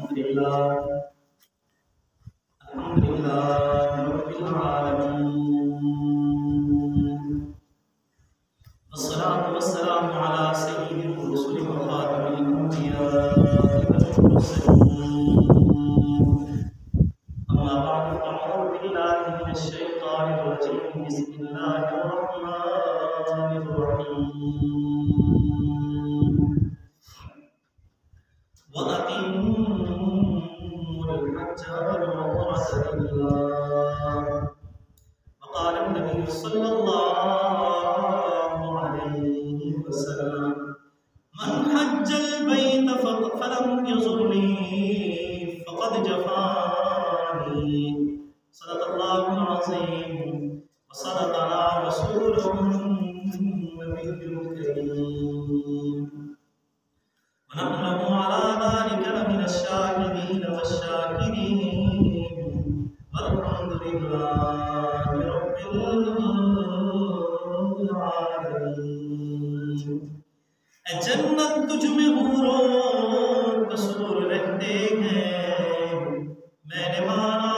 لله رب العالمين، والصلاة والسلام على سيد الرسل وخاتم الأنبياء والمرسلين. أما بعد فأعوذ بالله من الشيطان الرجيم. بسم الله الرحمن الرحيم. وأتموا الحج والعمرة لله. وقال النبي صلى الله عليه وسلم: من حج البيت فلم يزرني فقد جفاني. صدق الله العظيم وصدقنا رسوله النبي الكريم، ونحن على ذلك لمن الشاهدين والشاكرين، والحمد لله رب العالمين. جنت تجھ میں حوروں قصور رہتے ہیں، میں نے مانا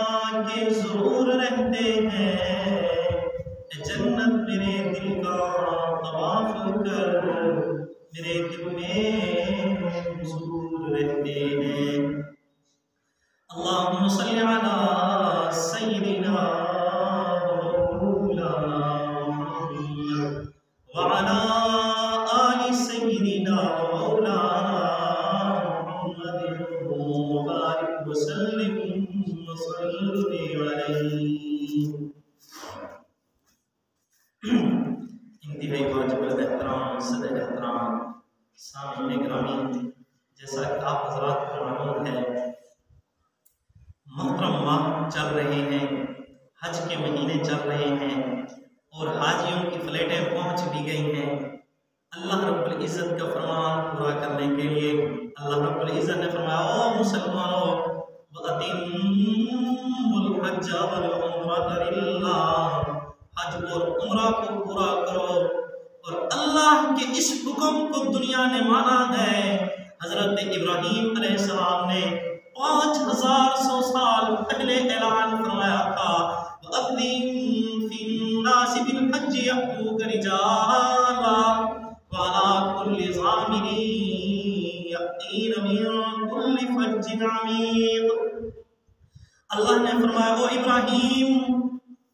کہ ضرور رہتے ہیں. جنت میرے دل کا طواف کر میرے دل میں ضرور رہتے ہیں. اللہم صلی علی سیدنا مولانا محمد وعلی آل سیدنا مولانا محمد وبارک وسلم وصلی علیہ. انتہائی واجب احترام صدر احترام سامعین گرامی، جیسا کہ آپ حضرات کو معلوم ہے محرم ماہ چل رہے ہیں، حج کے مہینے چل رہے ہیں اور حاجیوں کی فلائٹیں پہنچ بھی گئی ہیں. اللہ رب العزت کا فرمان پورا کرنے کے لیے اللہ رب العزت نے فرمایا: او مسلمانوں، وَأَتِمُّوا الْحَجَّ وَالْعُمْرَةَ لِلَّهِ، حج اور عمرہ کو پورا کرو. اور اللہ کے اس حکم کو دنیا نے مانا ہے. حضرت ابراہیم علیہ السلام نے 5100 سال پہلے اعلان فرمایا تھا: وَأَذِّن فِي النَّاسِ بِالْحَجِّ يَأْتُوكَ رِجَالًا وَعَلَىٰ كُلِّ ضَامِرٍ يَأْتِينَ مِن كُلِّ فَجٍّ عَمِيقٍ. اللہ نے فرمایا: او ابراہیم،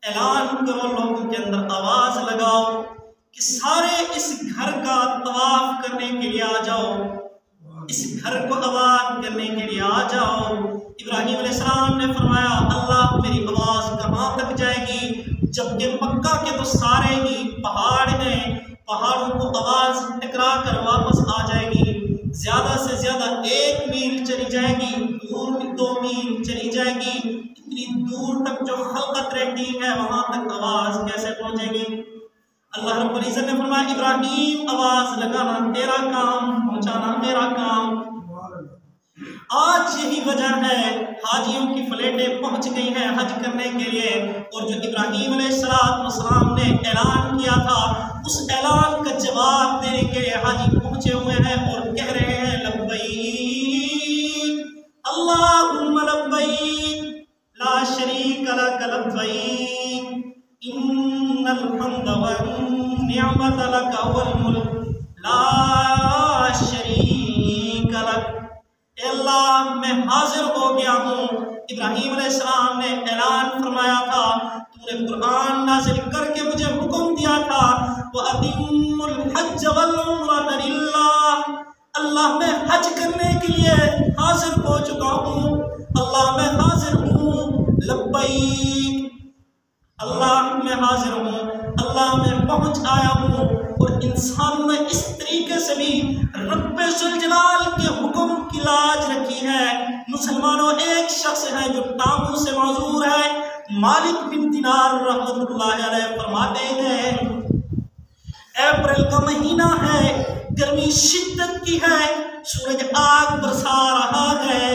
اعلان کرو، لوگوں کے اندر آواز لگاؤ کہ سارے اس گھر کا طواف کرنے کے لیے آ جاؤ، اس گھر کو آباد کرنے کے لیے آ جاؤ. ابراہیم علیہ السلام نے فرمایا: اللہ، میری آواز کہاں تک جائے گی؟ جبکہ مکہ کے تو سارے ہی پہاڑ ہیں، پہاڑوں کو آواز ٹکرا کر واپس آ جائے گی. زیادہ سے زیادہ 1 میل چلی جائے گی، دور 2 میل چلی جائے گی. اتنی دور تک جو خلقت رہتی ہے وہاں تک آواز کیسے پہنچے گی؟ اللہ رب العزت نے فرمایا: ابراہیم، آواز لگانا تیرا کام، پہنچانا میرا کام. آج یہی وجہ ہے حاجیوں کی فلائٹیں پہنچ گئی ہیں حج کرنے کے لیے، اور جو ابراہیم علیہ السلام نے اعلان کیا تھا اس اعلان کا جواب دینے کے لیے حاجی پہنچے ہوئے ہیں اور کہہ رہے ہیں: لبیک اللہم لبیک لا شریک لک لبیک ان الحمد والنعمت لک والملک لا شریک لک. اے اللہ، میں حاضر ہو گیا ہوں. ابراہیم علیہ السلام نے اعلان فرمایا تھا، تو نے قرآن نازل کر کے مجھے حکم دیا تھا: وَأَتِمُّوا الْحَجَّ وَالْعُمْرَةَ لِلَّهِ. اللہ، میں حج کرنے کے لیے حاضر ہو چکا ہوں. اللہ، میں حاضر ہوں. لبیک، اللہ میں حاضر ہوں. اللہ میں پہنچ آیا ہوں. اور انسانوں نے اس طریقے سے بھی رب ذوالجلال کے حکم کی لاج رکھی ہے. مسلمانوں، ایک شخص ہے جو ٹانگوں سے معذور ہے. مالک بن دینار رحمت اللہ علیہ فرماتے ہیں: اپریل کا مہینہ ہے، گرمی شدت کی ہے، سورج آگ برسا رہا ہے.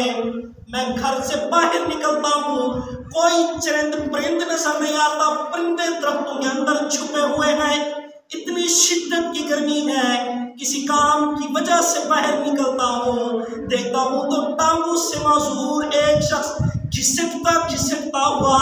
میں گھر سے باہر نکلتا ہوں، کوئی چرند پرند نظر نہیں آتا، پرندے درختوں کے اندر چھپے ہوئے ہیں. اتنی شدت کی گرمی ہے کسی کام کی وجہ سے باہر نکلتا ہوں، دیکھتا ہوں تو ٹانگوں سے معذور ایک شخص گھسٹتا ہوا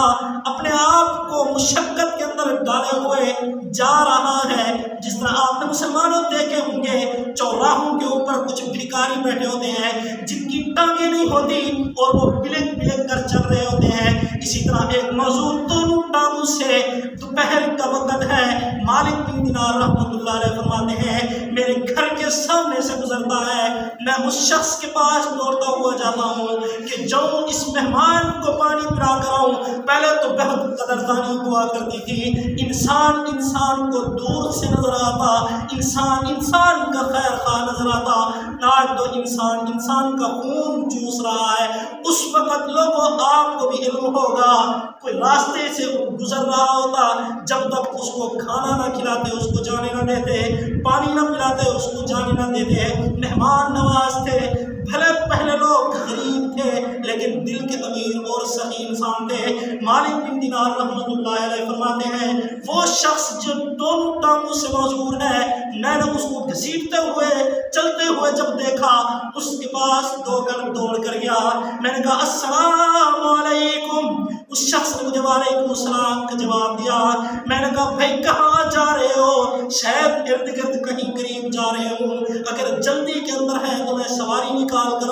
اپنے آپ کو مشقت کے اندر ڈالے ہوئے جا رہا ہے۔ جس طرح آپ نے مسلمانوں دیکھے ہوں گے چوراہوں کے اوپر کچھ بھکاری بیٹھے ہوتے ہیں جن کی ٹانگیں نہیں ہوتی اور وہ بلک بلک کر چل رہے ہوتے ہیں، اسی طرح ایک معذور دونوں ٹانگوں سے دوپہر کا وقت ہے، مالک بن دینار رحمۃ اللہ علیہ فرماتے ہیں میرے گھر کے سامنے سے گزرتا ہے، میں اس شخص کے پاس دوڑتا ہوا جاتا ہوں کہ جو اس مہمان کو پانی پلا کر آؤں۔ پہلے تو بہت قدردانی ہوا کرتی تھی، انسان کو دور سے نظر آتا، انسان کا خیر خواہ نظر آتا، آج تو انسان کا خون چوس رہا ہے۔ اس وقت لوگوں آپ کو بھی علم ہوگا، کوئی راستے سے گزر رہا ہوتا، جب تک اس کو کھانا نہ کھلاتے اس کو جانے نہ دیتے، پانی نہ پلاتے اس کو جانے نہ دیتے، مہمان نواز تھے، بھلے پہلے لوگ غریب تھے لیکن دل کے امیر اور سخی انسان تھے۔ مالک بن دینار رحمۃ اللہ علیہ فرماتے ہیں وہ شخص جو دونوں ٹانگوں سے معذور ہے، میں نے اس کو گھسیٹتے ہوئے چلتے ہوئے جب دیکھا، اس کے پاس دوڑ کر گیا، میں نے کہا السلام علیکم، اس شخص نے مجھے وعلیکم السلام کا جواب دیا۔ میں نے کہا بھائی کہاں جا رہے ہو؟ شاید ارد گرد کہیں قریب جا رہے ہوں، اگر جلدی کے اندر ہے تو میں سواری نکال کر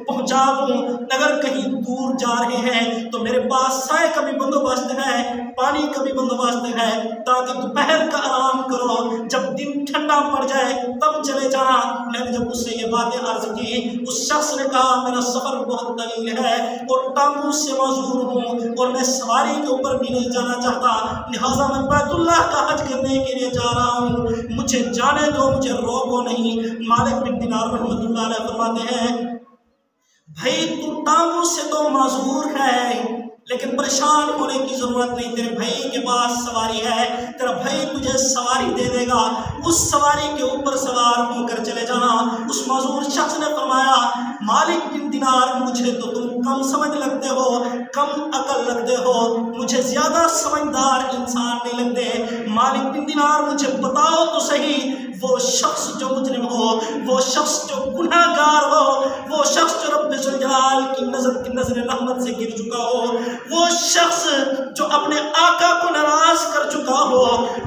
پہنچا دوں، اگر کہیں دور جا رہے ہیں تو میرے پاس سائے کا بھی بندوبست ہے، پانی کا بھی بندوبست ہے، تاکہ دوپہر کا آرام کرو، جب دن ٹھنڈا پڑ جائے تب چلے جانا۔ میں نے جب اس سے یہ باتیں عرض کی، اس شخص نے کہا میرا سفر بہت طویل ہے اور ٹانگوں سے معذور ہوں اور میں سواری کے اوپر بھی نہیں جانا چاہتا، لہٰذا میں بیت اللہ کا حج کرنے کے لیے جا رہا ہوں، مجھے جانے دو، مجھے روکو نہیں۔ مالک بن دینار رحمۃ اللہ علیہ فرماتے ہیں بھائی تو ٹانگوں سے تو معذور ہے لیکن پریشان ہونے کی ضرورت نہیں، تیرے بھائی کے پاس سواری ہے، تیرا بھائی تجھے سواری دے دے گا، اس سواری کے اوپر سوار ہو کر چلے جانا۔ اس معذور شخص نے فرمایا مالک بن دینار مجھے تو تم کم سمجھ لگتے ہو، کم عقل لگتے ہو، مجھے زیادہ سمجھدار انسان نہیں لگتے، مالک بن دینار مجھے بتاؤ تو صحیح وہ شخص جو مجرم ہو، وہ شخص جو گناہ گار ہو، وہ شخص جو رب ذوالجلال کی نظر رحمت سے گر چکا ہو، وہ شخص جو اپنے آقا کو ناراض کر چکا ہو،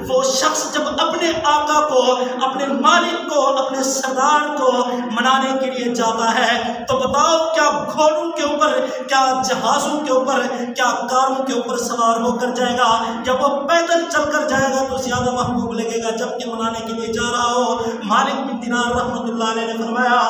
وہ شخص جب اپنے آقا کو، اپنے مالک کو، اپنے سردار کو منانے کے لیے جاتا ہے تو بتاؤ کیا گھوڑوں کے اوپر، کیا جہازوں کے اوپر، کیا کاروں کے اوپر سوار ہو کر جائے گا؟ جب وہ پیدل چل کر جائے گا تو زیادہ محبوب لگے گا جبکہ منانے کے لیے جا رہا ہو۔ مالک بن دینار رحمۃ اللہ علیہ نے فرمایا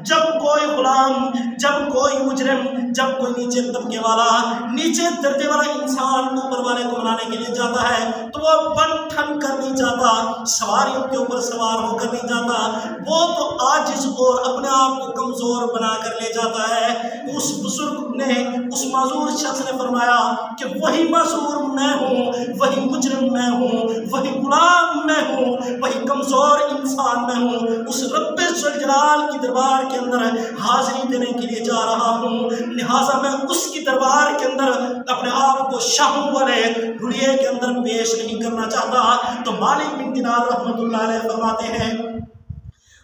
جب کوئی غلام، جب کوئی مجرم، جب کوئی نیچے طبقے والا، نیچے درجے والا انسان اوپر والے کو منانے کے لیے جاتا ہے تو وہ بن ٹھن کر نہیں جاتا، سواریوں کے اوپر سوار ہو کر نہیں جاتا، وہ تو عاجز اور اپنے آپ کو کمزور بنا کر لے جاتا ہے۔ اس بزرگ نے، اس معذور شخص نے فرمایا کہ وہی معذور میں ہوں، وہی مجرم میں ہوں، وہی غلام میں ہوں، وہی کمزور انسان میں ہوں، اس رب ذوالجلال کی دربار کے اندر حاضری دینے کے لیے جا رہا ہوں، لہٰذا میں اس کی دربار کے اندر اپنے آپ کو شاہوں والے حلیے کے اندر پیش نہیں کرنا چاہتا۔ تو مالک بن دینار رحمۃ اللہ علیہ فرماتے ہیں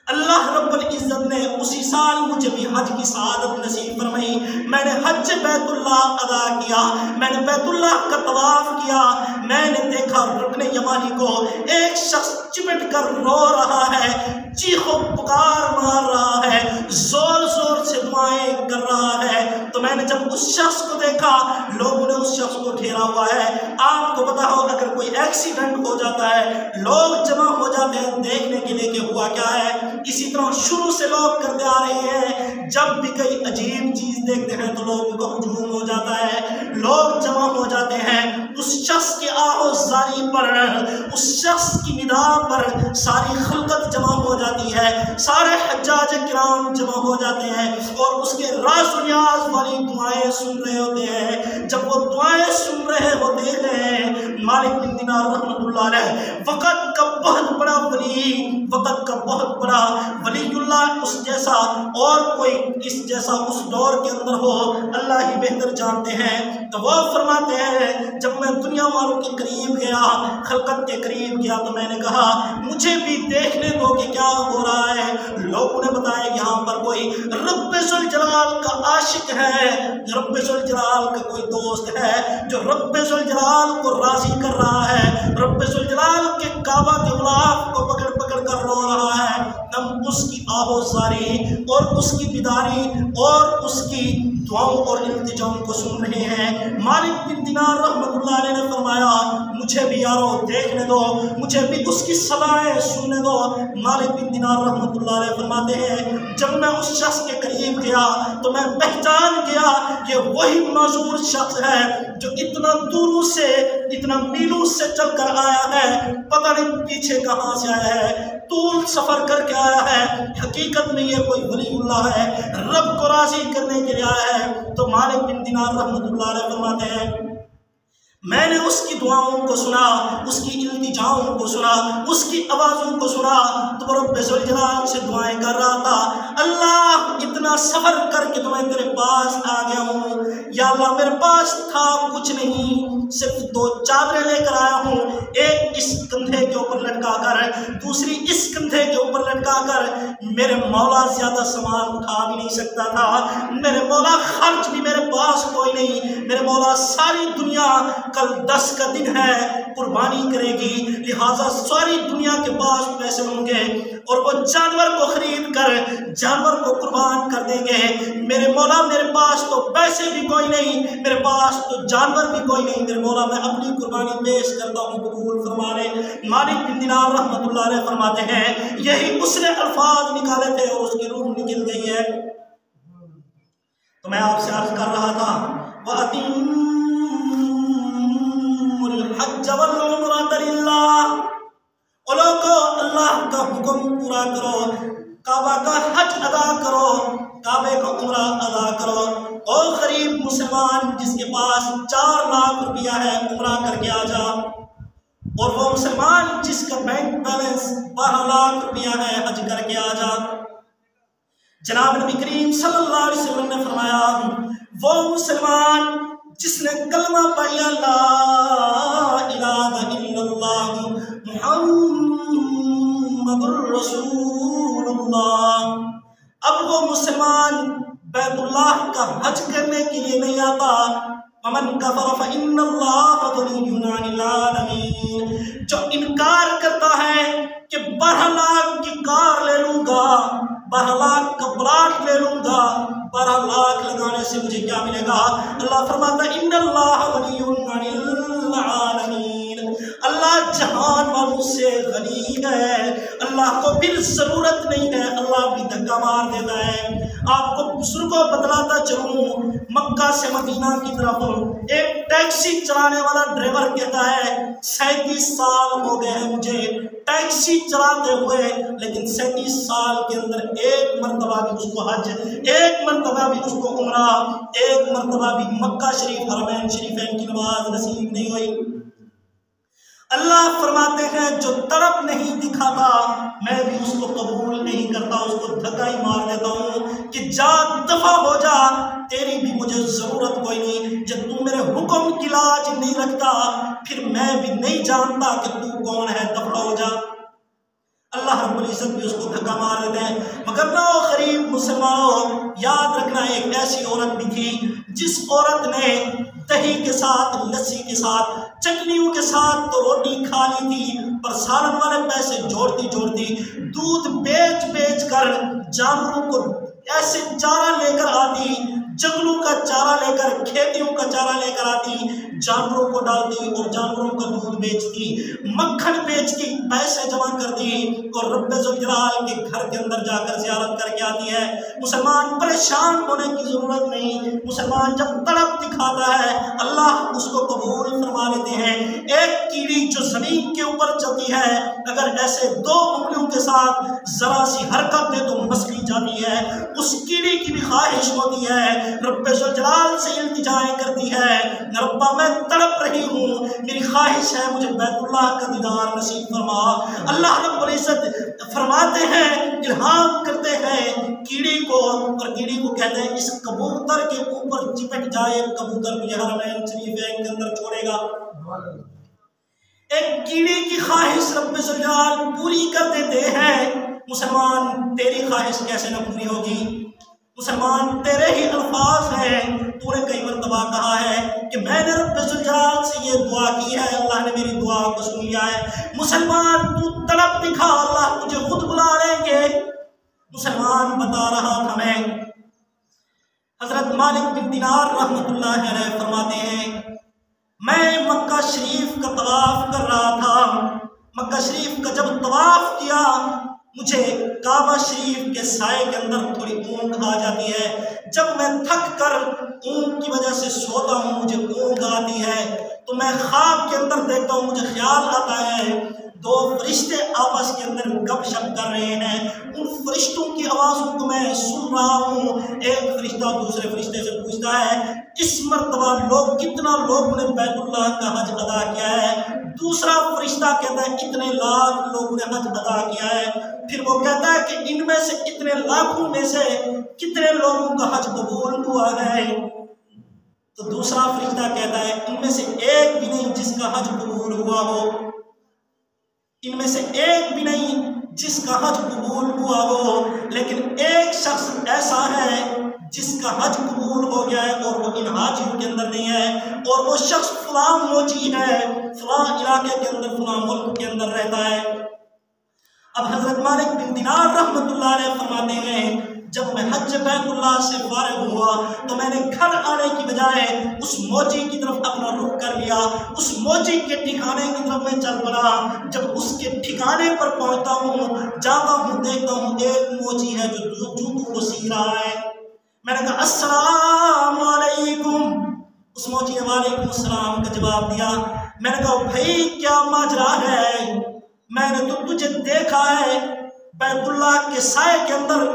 اللہ رب العزت نے اسی سال مجھے بھی حج کی سعادت نصیب فرمائی، میں نے حج بیت اللہ ادا کیا، میں نے بیت اللہ کا طواف کیا، میں نے دیکھا رکن یمانی کو ایک شخص چمٹ کر رو رہا ہے، چیخ و پکار مار رہا ہے، زور زور سے دعائیں کر رہا ہے۔ تو میں نے جب اس شخص کو دیکھا، لوگوں نے اس شخص کو گھیرا ہوا ہے، آپ کو پتا ہو اگر کوئی ایکسیڈنٹ ہو جاتا ہے لوگ جمع ہو جاتے ہیں دیکھنے کے لیے کہ ہوا کیا ہے، اسی طرح شروع سے لوگ کرتے آ رہے ہیں، جب بھی کوئی عجیب چیز دیکھتے ہیں تو لوگوں کا ہجوم ہو جاتا ہے، لوگ جمع ہو جاتے ہیں، اس شخص کے آہ و زاری پر، اس شخص کی ندا پر ساری خلقت جمع ہو جاتی ہے، سارے حجاج کرام جمع ہو جاتے ہیں اور اس کے راز و نیاز والی دعائیں سن رہے ہوتے ہیں۔ جب وہ دعائیں سن رہے ہوتے ہیں مالک بن دینار رحمۃ اللہ علیہ وقت کا بہت بڑا ولی، وقت کا بہت بڑا ولی اللہ، اس جیسا اور کوئی اس جیسا اس دور کے اندر ہو اللہ ہی بہتر جانتے ہیں، تو وہ فرماتے ہیں جب میں دنیا والوں کے قریب گیا، خلقت کے قریب گیا تو میں نے کہا مجھے بھی دیکھنے دو کہ کیا ہو رہا ہے۔ لوگوں نے بتایا یہاں پر کوئی رب ذوالجلال کا عاشق ہے، رب ذوالجلال کا کوئی دوست ہے جو رب ذوالجلال کو راضی کر رہا ہے، رب ذوالجلال کے کعبہ کے غلاف کو پکڑ پکڑ کر رو رہا ہے۔ ہم اس کی آہوزاری اور اس کی بیداری اور اس کی دعاؤں اور التجاؤں کو سن رہے ہیں۔ مالک بن دینار رحمۃ اللہ علیہ نے فرمایا مجھے بھی یارو دیکھنے دو، مجھے بھی اس کی صدائیں سننے دو۔ مالک بن دینار رحمۃ اللہ علیہ فرماتے ہیں جب میں اس شخص کے قریب گیا تو میں پہچان گیا یہ وہی معذور شخص ہے جو اتنا دوروں سے، اتنا میلوں سے چل کر آیا ہے، پتہ نہیں پیچھے کہاں سے آیا ہے، طول سفر کر کے آیا ہے، حقیقت میں یہ کوئی ولی اللہ ہے، رب کو راضی کرنے کے لیے آیا ہے۔ تو مالک بن دینار رحمۃ اللہ علیہ فرماتے ہیں میں نے اس کی دعاؤں کو سنا، اس کی التجاؤں کو سنا، اس کی آوازوں کو سنا تو رب ذوالجلال سے دعائیں کر رہا تھا، اللہ اتنا سفر کر کے تو میں تیرے پاس آ گیا ہوں، یا اللہ میرے پاس تھا کچھ نہیں، صرف 2 چادریں لے کر آیا ہوں، ایک اس کندھے کے اوپر لٹکا کر، دوسری اس کندھے کے اوپر لٹکا کر۔ میرے مولا زیادہ سامان اٹھا بھی نہیں سکتا تھا، میرے مولا خرچ بھی میرے پاس کوئی نہیں، میرے مولا ساری دنیا کل 10 کا دن ہے قربانی کرے گی، لہٰذا ساری دنیا کے پاس پیسے ہوں گے اور وہ جانور کو خرید کر جانور کو قربان کر دیں گے۔ میرے مولا میرے پاس تو پیسے بھی کوئی نہیں، میرے پاس تو جانور بھی کوئی نہیں، میرے مولا میں اپنی قربانی پیش کرتا ہوں، قبول فرما لے۔ مالک بن دینار رحمۃ اللہ علیہ فرماتے ہیں یہی اس نے الفاظ نکالے تھے اور اس کی روح نکل گئی ہے۔ تو میں آپ سے عرض کر رہا تھا وَأَتِمُّ الحج والعمرة للہ، او لوگو اللہ کا حکم پورا کرو، کعبہ کا حج ادا کرو، کعبے کا عمرہ ادا کرو۔ او غریب مسلمان جس کے پاس 4 لاکھ روپیہ ہے عمرہ کر کے آ جا، اور وہ مسلمان جس کا بینک بیلنس 12 لاکھ روپیہ ہے حج کر کے آ جا۔ جناب نبی کریم صلی اللہ علیہ وسلم نے فرمایا وہ مسلمان جس نے کلمہ پڑھا لا الہ الا اللہ محمد الرسول اللہ، اب وہ مسلمان بیت اللہ کا حج کرنے کے لیے نہیں آتا، ومن کفر فإن اللہ غنی عن العالمین، جو انکار کرتا ہے کہ 12 لاکھ کی کار لے لوں گا، 12 لاکھ کا پلاٹ لے لوں گا، 12 لاکھ لگانے سے مجھے کیا ملے گا؟ اللہ فرماتا ہے ان اللہ غنی عن العالمین، اللہ جہان والوں سے غنی ہے، اللہ کو پھر ضرورت نہیں ہے، اللہ بھی دھکا مار دیتا ہے۔ آپ کو دوسروں کو بتلاتا چلوں، مکہ سے مدینہ کی طرف ایک ٹیکسی چلانے والا ڈرائیور کہتا ہے 37 سال ہو گئے ہیں مجھے ٹیکسی چلاتے ہوئے، لیکن 37 سال کے اندر ایک مرتبہ بھی اس کو حج، ایک مرتبہ بھی اس کو عمرہ، ایک مرتبہ بھی مکہ شریف حرمین شریفین کی نماز نصیب نہیں ہوئی۔ اللہ فرماتے ہیں جو طرف نہیں دکھاتا میں بھی اس کو قبول نہیں کرتا، اس کو دھکا ہی مار دیتا ہوں کہ جا دفع ہو جا، تیری بھی مجھے ضرورت کوئی نہیں، جب تو میرے حکم کی لاج نہیں رکھتا پھر میں بھی نہیں جانتا کہ تو کون ہے، دفع ہو جا۔ اللہ رب العزت بھی اس کو دھکا مار دیتے ہیں۔ مگر نہ غریب مسلمانوں، یاد رکھنا ایک ایسی عورت بھی تھی جس عورت نے دہی کے ساتھ، لسی کے ساتھ، چٹنیوں کے ساتھ تو روٹی کھا لی تھی، پر سالن والے پیسے جوڑتی دودھ بیچ بیچ کر جانوروں کو ایسے چارہ لے کر آتی، جنگلوں کا چارہ لے کر، کھیتیوں کا چارہ لے کر آتی، جانوروں کو ڈالتی اور جانوروں کا دودھ بیچتی، مکھن بیچتی، پیسے جمع کرتی اور رب ذوالجلال کے گھر کے اندر جا کر زیارت کر کے آتی ہے۔ مسلمان پریشان ہونے کی ضرورت نہیں، مسلمان جب طلب دکھاتا ہے اللہ اس کو قبول فرما لیتے ہیں۔ ایک کیڑی جو زمین کے اوپر چلتی ہے اگر ایسے 2 انگلیوں کے ساتھ ذرا سی حرکت دے تو مسلی جاتی ہے، اس کیڑی کی بھی خواہش ہوتی ہے، رب ذوالجلال سے التجائیں کرتی ہے، ربا میں تڑپ رہی ہوں، میری خواہش ہے مجھے بیت اللہ کا دیدار نصیب فرما۔ اللہ رب العزت فرماتے ہیں، الہام کرتے ہیں کیڑی کو، اور کیڑی کو کہتے ہیں اس کبوتر کے اوپر چپٹ جائے، کبوتر مجھے حرمین شریفین کے اندر چھوڑے گا۔ ایک کیڑے کی خواہش رب ذوالجلال پوری کر دیتے ہیں، مسلمان تیری خواہش کیسے نہ پوری ہوگی؟ مسلمان تیرے ہی الفاظ ہیں، تو نے کئی مرتبہ کہا ہے کہ میں نے رب ذوالجلال سے یہ دعا کی ہے، اللہ نے میری دعا کو سن لیا ہے۔ مسلمان تو تڑپ دکھا، اللہ تجھے خود بلا لیں گے۔ مسلمان بتا رہا تھا میں، حضرت مالک بن دینار رحمۃ اللہ علیہ فرماتے ہیں میں مکہ شریف کا طواف کر رہا تھا، مکہ شریف کا جب طواف کیا مجھے کعبہ شریف کے سائے کے اندر تھوڑی اونگ آ جاتی ہے، جب میں تھک کر اونگ کی وجہ سے سوتا ہوں مجھے اونگ آتی ہے، تو میں خواب کے اندر دیکھتا ہوں، مجھے خیال آتا ہے دو فرشتے آپس کے اندر گپ شپ کر رہے ہیں، ان فرشتوں کی آوازوں کو میں سن رہا ہوں۔ ایک فرشتہ دوسرے فرشتے سے پوچھتا ہے اس مرتبہ کتنا لوگوں نے بیت اللہ کا حج ادا کیا ہے؟ دوسرا فرشتہ کہتا ہے اتنے لاکھ لوگوں نے حج ادا کیا ہے۔ پھر وہ کہتا ہے کہ ان میں سے اتنے لاکھوں میں سے کتنے لوگوں کا حج قبول ہوا ہے؟ تو دوسرا فرشتہ کہتا ہے ان میں سے ایک بھی نہیں جس کا حج قبول ہوا ہو، ان میں سے ایک بھی نہیں جس کا حج قبول ہوا ہو، لیکن ایک شخص ایسا ہے جس کا حج قبول ہو گیا ہے اور وہ ان حاجیوں کے اندر نہیں ہے، اور وہ شخص فلاں موچی ہے، فلاں علاقے کے اندر، فلاں ملک کے اندر رہتا ہے۔ اب حضرت مالک بن دینار رحمۃ اللہ علیہ فرماتے ہیں جب میں حج بیت اللہ سے فارغ ہوا تو میں نے گھر آنے کی بجائے اس موچی کی طرف اپنا رخ کر لیا، اس موچی کے ٹھکانے کی طرف میں چل پڑا۔ جب اس کے ٹھکانے پر پہنچتا ہوں، جاتا ہوں، دیکھتا ہوں ایک موچی ہے جو جوتوں کو سی رہا ہے۔ میں نے کہا السلام علیکم، اس موچی نے وعلیکم السلام کا جواب دیا۔ میں نے کہا بھائی کیا ماجرا ہے؟ میں نے تو تجھے دیکھا ہے بیت اللہ کے سائے کے اندر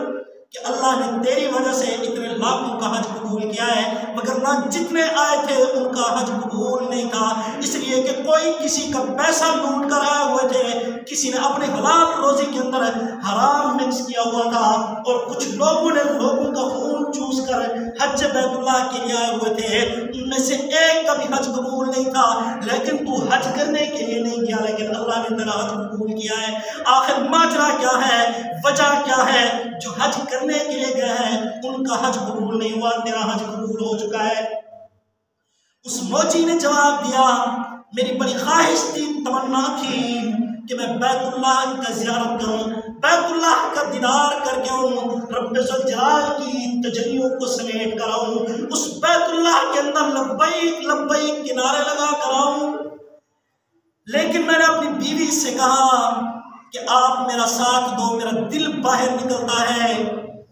کہ اللہ نے تیری وجہ سے اتنے لاکھوں کا حج قبول کیا ہے، مگر نہ جتنے آئے تھے ان کا حج قبول نہیں تھا، اس لیے کہ کوئی کسی کا پیسہ لوٹ کر آئے ہوئے تھے، کسی نے اپنے حلال روزی کے اندر حرام مکس کیا ہوا تھا، اور کچھ لوگوں نے لوگوں کا خون چوس کر حج بیت اللہ کے لیے آئے ہوئے تھے، ان میں سے ایک کا بھی حج قبول نہیں تھا، لیکن تو حج کرنے کے لیے نہیں گیا، لیکن اللہ نے تیرا حج قبول کیا ہے۔ آخر ماجرا کیا ہے؟ وجہ کیا ہے؟ جو حج کرنے کے لیے گئے ہیں ان کا حج قبول نہیں ہوا، تیرا حج قبول ہو چکا ہے۔ اس موچی نے جواب دیا میری بڑی خواہش تھی، تمنا تھی کہ میں بیت اللہ کا زیارت کروں، بیت اللہ کا دیدار کر کے آؤں، رب ذوالجلال کی تجلیوں کو سمیٹ کر آؤں، اس بیت اللہ کے اندر لبیک لبیک کے نعرے لگا کر آؤں۔ لیکن میں نے اپنی بیوی سے کہا کہ آپ میرا ساتھ دو، میرا دل باہر نکلتا ہے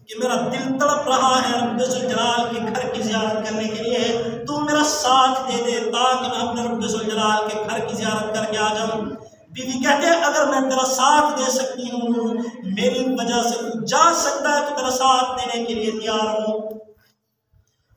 کہ میرا دل تڑپ رہا ہے رب ذوالجلال کے گھر کی زیارت کرنے کے لیے، تو میرا ساتھ دے دے تاکہ میں اپنے رب ذوالجلال کے گھر کی زیارت کر کے آ جاؤں۔ بیوی کہتے ہیں اگر میں تیرا ساتھ دے سکتی ہوں، میری وجہ سے تو جا سکتا ہے تو تیرا ساتھ دینے کے لیے تیار ہوں۔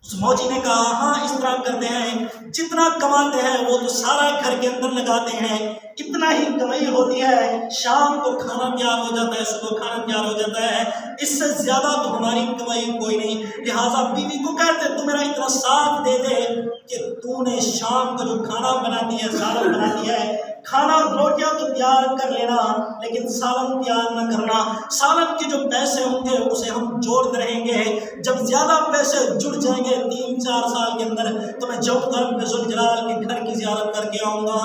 اس موچی نے کہا ہاں اس طرح کرتے ہیں، جتنا کماتے ہیں وہ تو سارا گھر کے اندر لگاتے ہیں، اتنا ہی کمائی ہوتی ہے، شام کو کھانا تیار ہو جاتا ہے، صبح کھانا تیار ہو جاتا ہے، اس سے زیادہ تو ہماری کمائی کوئی نہیں۔ لہٰذا بیوی کو کہتے تو میرا اتنا ساتھ دے دے کہ تو نے شام کو جو کھانا بناتی ہے، سالن بناتی ہے، کھانا روٹیاں تو تیار کر لینا لیکن سالن تیار نہ کرنا، سالن کے جو پیسے ہوں گے اسے ہم جوڑتے رہیں گے، جب زیادہ پیسے جڑ جائیں گے 3-4 سال کے اندر تو میں جاؤں گا رب ذوالجلال کے گھر کی زیارت کر کے آؤں گا۔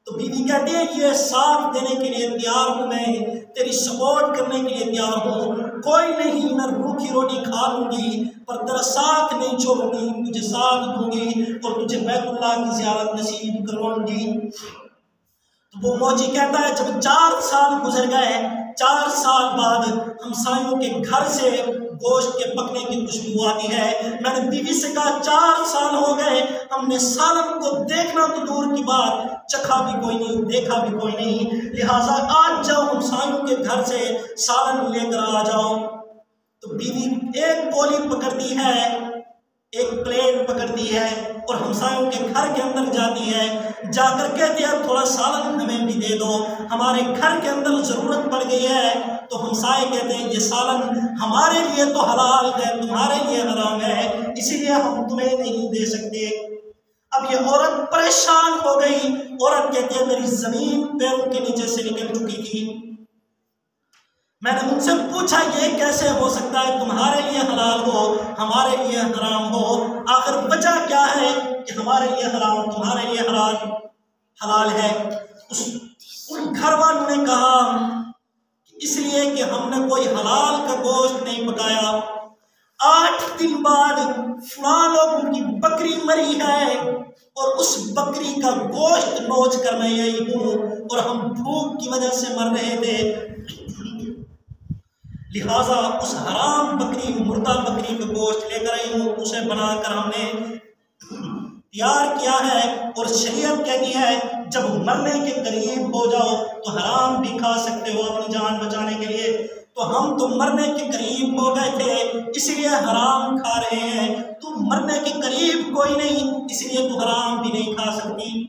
تو بیوی کہتی ہے یہ ساتھ دینے کے لیے تیار ہوں، میں تیری سپورٹ کرنے کے لیے تیار ہوں، کوئی نہیں میں روکھی روٹی کھا لوں گی پر تیرا ساتھ نہیں چھوڑوں گی، تجھے ساتھ دوں گی اور تجھے بیت اللہ کی زیارت نصیب کرواؤں گی۔ تو وہ موچی کہتا ہے جب 4 سال گزر گئے، 4 سال بعد ہمسایوں کے گھر سے گوشت کے پکنے کی خوشبو آتی ہے۔ میں نے بیوی سے کہا 4 سال ہو گئے ہم نے سالن کو دیکھنا تو دور کی بات، چکھا بھی کوئی نہیں، دیکھا بھی کوئی نہیں، لہٰذا آج جاؤ ہمسایوں کے گھر سے سالن لے کر آ جاؤ۔ تو بیوی ایک کولی پکڑتی ہے، ایک پلیٹ پکڑتی ہے اور ہمسایوں کے گھر کے اندر جاتی ہے، جا کر کہتی ہے تھوڑا سالن ہمیں بھی دے دو، ہمارے گھر کے اندر ضرورت پڑ گئی ہے۔ تو ہمسائے کہتے ہیں یہ سالن ہمارے لیے تو حلال ہے، تمہارے لیے حرام ہے، اسی لیے ہم تمہیں نہیں دے سکتے۔ اب یہ عورت پریشان ہو گئی. عورت کہتی ہے میری زمین پیروں کے نیچے سے نکل چکی تھی. میں نے ان سے پوچھا یہ کیسے ہو سکتا ہے؟ تمہارے لیے حلال ہو ہمارے لیے حرام ہو، آخر وجہ کیا ہے کہ ہمارے لیے حرام تمہارے لیے حلال ہے؟ ان گھر والوں نے کہا اس لیے کہ ہم نے کوئی حلال کا گوشت نہیں پکایا. 8 دن بعد فلاں لوگوں کی بکری مری ہے اور اس بکری کا گوشت نوچ کر میں یہی ہوں، اور ہم بھوک کی وجہ سے مر رہے تھے، لہذا اس حرام بکری مردہ بکری کا گوشت لے کر آئی ہوں، اسے بنا کر ہم نے تیار کیا ہے. اور شریعت کہتی ہے جب مرنے کے قریب ہو جاؤ تو حرام بھی کھا سکتے ہو اپنی جان بچانے کے لیے. تو ہم تو مرنے کے قریب ہو گئے تھے اس لیے حرام کھا رہے ہیں، تو مرنے کے قریب کوئی نہیں اس لیے تو حرام بھی نہیں کھا سکتی.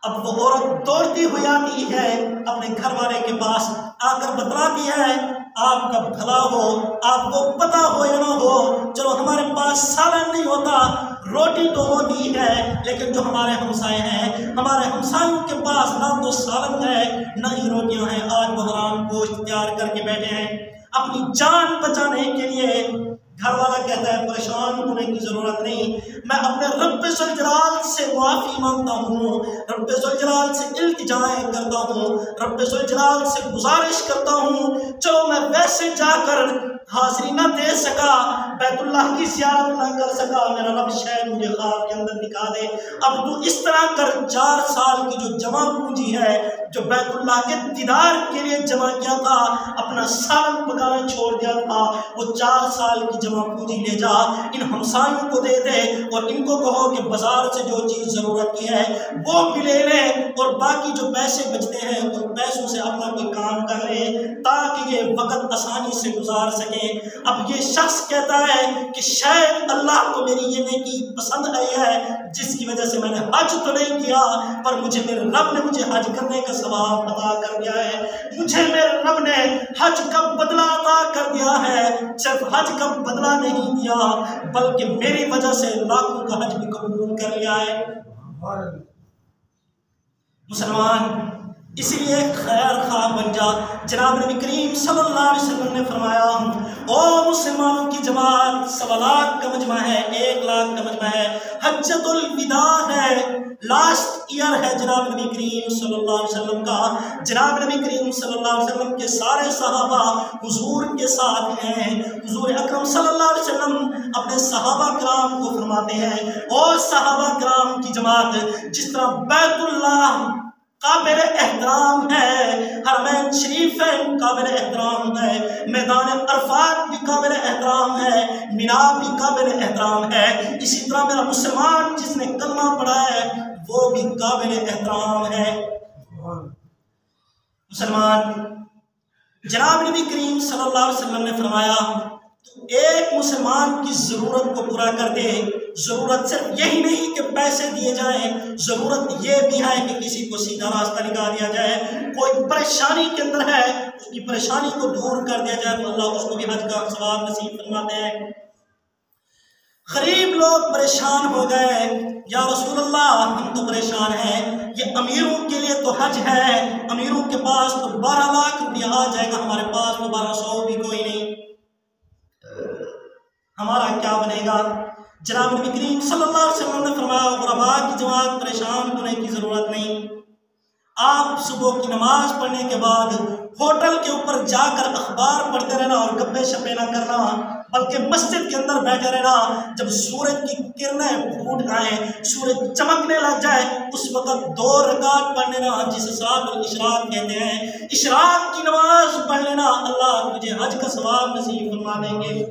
اب وہ عورت دوڑتی ہوئی آتی ہے اپنے گھر والے کے پاس، آ کر بتلاتی ہے آپ کا بھلا ہو، آپ کو پتہ ہو یا نہ ہو، چلو ہمارے پاس سالن نہیں ہوتا، روٹی تو ہوتی ہے، لیکن جو ہمارے ہمسائے ہیں ہمارے ہمسایوں کے پاس نہ تو سالن ہے نہ ہی روٹیاں ہیں، آج وہ حرام گوشت تیار کر کے بیٹھے ہیں اپنی جان بچانے کے لیے. گھر والا کہتا ہے پریشان ہونے کی ضرورت نہیں، میں اپنے رب ذوالجلال سے معافی مانگتا ہوں، رب ذوالجلال سے التجائیں کرتا ہوں، رب ذوالجلال سے گزارش کرتا ہوں، چلو میں ویسے جا کر حاضری نہ دے سکا، بیت اللہ کی زیارت نہ کر سکا، میرا رب شاید مجھے خواب کے اندر دکھا دے. اب تو اس طرح کر 4 سال کی جو جمع پونجی ہے جو بیت اللہ کے دیدار کے لیے جمع کیا تھا، اپنا سالن پکانا چھوڑ دیا تھا، وہ 4 سال کی جمع پونجی لے جا ان ہمسایوں کو دے دے اور ان کو کہو کہ بازار سے جو چیز ضرورت کی ہے وہ بھی لے لے، اور باقی جو پیسے بچتے ہیں ان پیسوں سے اپنا کوئی کام کر لے تاکہ یہ وقت آسانی سے گزار سکے. اب یہ شخص کہتا ہے کہ شاید اللہ کو میری یہ نیکی پسند آئی ہے جس کی وجہ سے میں نے حج تو نہیں کیا پر میرے رب نے مجھے حج کرنے کا ثواب عطا کر دیا ہے، مجھے میرے رب نے حج کا بدلہ عطا کر دیا ہے. صرف حج کا بدلہ نہیں دیا بلکہ میری وجہ سے لاکھوں کا حج بھی قبول کر لیا ہے. مسلمان اسی لیے خیر خواہ بن جا. جناب نبی کریم صلی اللہ علیہ وسلم نے فرمایا او مسلمانوں کی جماعت 1.25 لاکھ کا مجمع ہے، 1 لاکھ کا مجمع ہے، حجۃ الوداع ہے، لاسٹ ایئر ہے جناب نبی کریم صلی اللہ علیہ وسلم کا. جناب نبی کریم صلی اللہ علیہ وسلم کے سارے صحابہ حضور کے ساتھ ہیں. حضور اکرم صلی اللہ علیہ وسلم اپنے صحابہ کرام کو فرماتے ہیں اور صحابہ کرام کی جماعت جس طرح بیت اللہ قابل احترام ہے، حرمین شریفین قابل احترام ہے، میدان عرفات بھی قابل احترام ہے، مینا بھی قابل احترام ہے، اسی طرح میرا مسلمان جس نے کلمہ پڑھا ہے وہ بھی قابل احترام ہے. مسلمان جناب نبی کریم صلی اللہ علیہ وسلم نے فرمایا ایک مسلمان کی ضرورت کو پورا کر دے. ضرورت صرف یہی نہیں کہ پیسے دیے جائیں، ضرورت یہ بھی ہے کہ کسی کو سیدھا راستہ نکال دیا جائے، کوئی پریشانی کے اندر ہے اس کی پریشانی کو دور کر دیا جائے تو اللہ اس کو بھی حج کا ثواب نصیب فرماتے ہیں. غریب لوگ پریشان ہو گئے، یا رسول اللہ ہم تو پریشان ہیں، یہ امیروں کے لیے تو حج ہے، امیروں کے پاس تو 12 لاکھ روپیہ آ جائے گا، ہمارے پاس تو 1200 بھی کوئی نہیں، ہمارا کیا بنے گا؟ جناب نبی کریم صلی اللہ علیہ وسلم نے فرمایا غرباء کی جماعت پریشان ہونے کی ضرورت نہیں. آپ صبح کی نماز پڑھنے کے بعد ہوٹل کے اوپر جا کر اخبار پڑھتے رہنا اور گپے شپے نہ کرنا، بلکہ مسجد کے اندر بیٹھے رہنا. جب سورج کی کرنیں پھوٹ آئیں، سورج چمکنے لگ جائے، اس وقت 2 رکعت پڑھ لینا جسے صلاۃ الاشراق کہتے ہیں، اشراق کی نماز پڑھ لینا، اللہ مجھے حج کا ثواب نصیب فرما دیں گے.